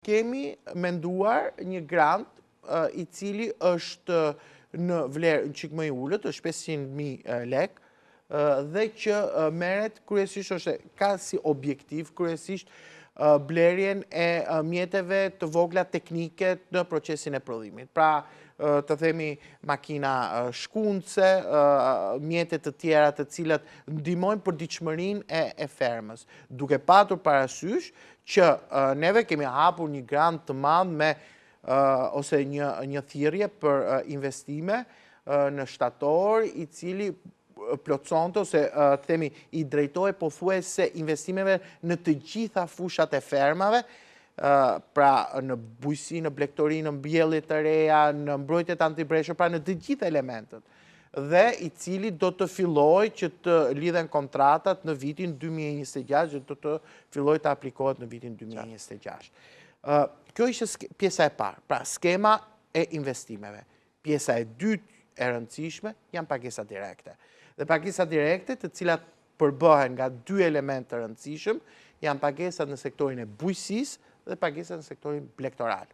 kemi menduar një grant i cili është në vlerë në qikë më i ullët, është 500.000 lek, dhe që merret kryesisht është ka si objektiv kryesisht blerjen e mjeteve të vogla teknike në procesin e prodhimit. Pra, të themi makina shkunce, mjetet të tjera të cilat ndihmojnë për ditshmërinë e fermës, duke patur parasysh që neve kemi hapur një grant të madh me ose një thirrje për investime në shtator, i cili plotsonte ose themi i drejtohej pothuajse investimeve në të gjitha fushat e fermave, pra në bujqësi, në blegtori, në mbjellje të reja, në mbrojtjet antibreshur, pra në të gjitha elementet. Dhe i cili do të filloj që të lidhen kontratat në vitin 2026, që do të filloj të aplikohet në vitin 2026. Kjo ishte pjesa e parë, pra skema e investimeve. Pjesa e dytë e rëndësishme janë pagesat direkte. Dhe pagesat direkte, të cilat përbëhen nga dy elementë të rëndësishëm, janë pagesat në sektorin e bujqësisë dhe pagesat në sektorin blegtoral.